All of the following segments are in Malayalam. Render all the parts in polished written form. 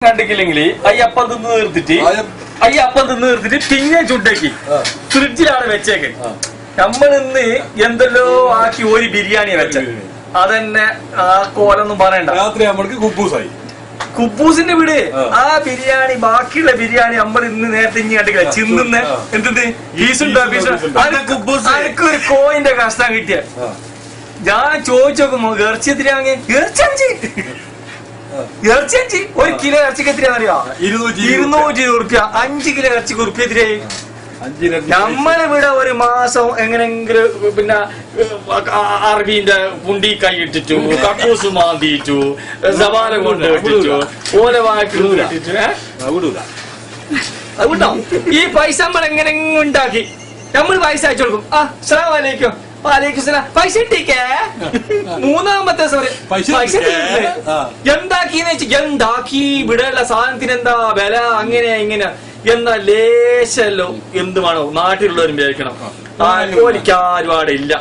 കണ്ടിട്ടില്ലെങ്കിൽ അയ്യപ്പം തിന്ന് നിർത്തിട്ട് പിന്നെ ചുണ്ടാക്കി ഫ്രിഡ്ജിലാണ് വെച്ചേക്ക്. നമ്മളിന്ന് എന്തെല്ലോ ആക്കി ഒരു ബിരിയാണി വെച്ച അതന്നെ ആ കോലൊന്നും പറയണ്ട. രാത്രി നമ്മൾക്ക് കുബൂസായി. കുബൂസിന്റെ വീട് ആ ബിരിയാണി ബാക്കിയുള്ള ബിരിയാണി നമ്മൾ ഇന്ന് നേരത്തെ ഇനി കണ്ടില്ല ചിന്നുന്ന എന്ത് പീസുണ്ടോ ഒരു കോയിന്റെ കഷ്ണം കിട്ടിയ ഞാൻ ചോദിച്ചു നോക്കുമ്പോ ഇറച്ചി എത്തിരാങ്ങി ഇറച്ചി ഒരു കിലോ ഇറച്ചിക്ക് എത്രയാണെന്നറിയോ? 220 5 കിലോ ഇറച്ചിക്ക് ഉറുപ്പ്യ എത്രയായി? നമ്മളിവിടെ ഒരു മാസം എങ്ങനെങ്കിലും പിന്നെ അറബീന്റെ പുണ്ടി കൈ ഇട്ടിട്ടു, കക്കൂസ് മാന്തിയിട്ടു, സവാല കൊണ്ട് ഇട്ടിട്ടു, ഓല വാക്കി ഇട്ടിട്ടു അതുകൊണ്ടോ ഈ പൈസ നമ്മൾ എങ്ങനെങ്കിലും ഉണ്ടാക്കി നമ്മൾ പൈസ അയച്ചു കൊടുക്കും. അസ്സലാമു അലൈക്കും. പൈസ ഇട്ടേക്കേ. മൂന്നാമത്തെ പൈസ എന്താക്കിന്ന് വെച്ച് എന്താക്കി ഇവിടെയുള്ള സാധനത്തിന് എന്താ വില അങ്ങനെ ഇങ്ങനെ എന്നാ ലേശല്ലോ എന്ത് വേണോ നാട്ടിലുള്ളവരും വിചാരിക്കണം. ജോലിക്കാരും അവിടെ ഇല്ല.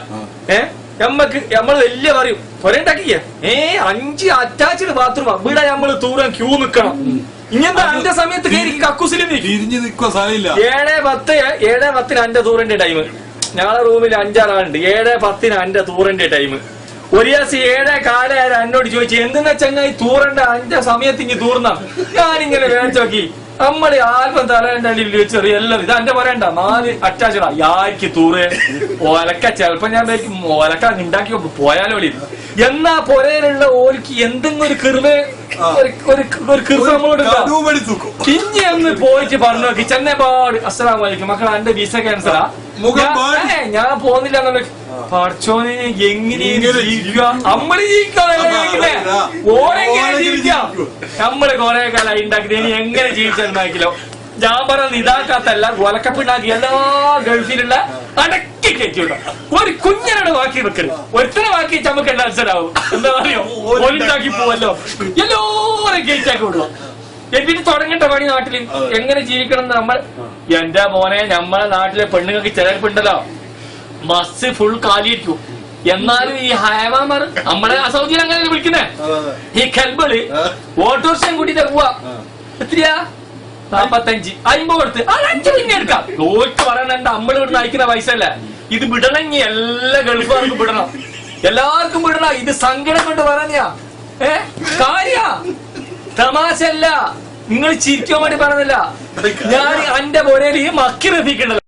നമ്മള് വലിയ പറയും പൊരണ്ടാക്കിയ 5 അറ്റാച്ച്ഡ് ബാത്റൂമാ ഇവിടെ നമ്മള് ദൂരം ക്യൂ നിക്കണം. ഇങ്ങനത്തെ അന്റെ സമയത്ത് കയറി കക്കൂസിൽ 7:10 അന്റെ ദൂരന്റെ ടൈം. ഞങ്ങളെ റൂമിൽ 5-6 ആളുണ്ട്. 7:10 അന്റെ തൂറിന്റെ ടൈം. ഒരു ദിവസം 7:15 എന്നോട് ചോദിച്ചു എന്തെന്നാ ചങ്ങായി തൂറണ്ട അന്റെ സമയത്ത് ഇനി തൂർന്ന. ഞാനിങ്ങനെ വേണിച്ചു നോക്കി നമ്മള് ആൽബം തലേന്റെ അടിയിൽ ചെറിയ എല്ലാം ഇത് എന്റെ പറയണ്ട 4 അറ്റാച്ചടാ യാർക്ക് തൂറ് ഒലക്ക. ചിലപ്പോ ഞാൻ ഒലക്ക ഉണ്ടാക്കി പോയാലോ വിളി എന്നാ പൊരയിലുള്ള ഓലിക്ക് എന്തെങ്കിലും ഒരു കിർവ് നമ്മളോട് പിന്നെ ഒന്ന് പോയിട്ട് പറഞ്ഞു നോക്കി ചെന്നൈപാട് അസ്സലാമു അലൈക്കും മക്കളെ എന്റെ വിസ ക്യാൻസറാ ഞാൻ പോന്നില്ല എന്നുള്ള പഠിച്ചോനെ എങ്ങനെ നമ്മള് ജീവിക്കാം. നമ്മള് കൊറേ കാലം ഉണ്ടാക്കി ഇനി എങ്ങനെ ജീവിച്ചെന്നാക്കിലോ ഞാൻ പറഞ്ഞത് ഇതാക്കാത്തല്ല ഒലക്കപ്പിണ്ടാക്കി എല്ലാ ഗൾഫിലുള്ള അടക്കി കയറ്റിവിട്ടോ. ഒരു കുഞ്ഞനോട് ബാക്കി വെക്കരുത്. ഒരുത്തനെ ബാക്കി നമുക്ക് മനസ്സിലാവും. എന്താ പറയോ ഒലിണ്ടാക്കി പോവല്ലോ എല്ലാവരും ഗേറ്റാക്കി വിടുക. എന്നിട്ട് തുടങ്ങേണ്ട പണി നാട്ടില് എങ്ങനെ ജീവിക്കണം എന്ന് നമ്മൾ. എന്റെ മോനെ നമ്മളെ നാട്ടിലെ പെണ്ണുങ്ങൾക്ക് ചിലപ്പുണ്ടല്ലോ ബസ് ഫുൾ കാലിയിരിക്കും. എന്നാലും ഈ ഹയവാമാർ നമ്മളെ സൗദിയിൽ അങ്ങനെ വിളിക്കുന്നേ ഈ കൽബള് ഓട്ടോറിക്ഷ കൂട്ടിട്ട് പോവാ. എത്രയാ 45 50 കൊടുത്ത് 5 പിന്നെ എടുക്കാം. ഓർക്ക് പറയണ നമ്മൾ ഇവിടെ അയക്കുന്ന പൈസ അല്ല. ഇത് വിടണമെങ്കിൽ എല്ലാ ഗൾഫുകാർക്കും വിടണം, എല്ലാവർക്കും വിടണം. ഇത് സങ്കടം കൊണ്ട് പറഞ്ഞാ കാര്യ തമാശല്ല. നിങ്ങൾ ചിരിക്കാൻ വേണ്ടി പറഞ്ഞല്ല. ഞാൻ എന്റെ പോരേല് മക്കി റഫീക്കുണ്ടല്ലോ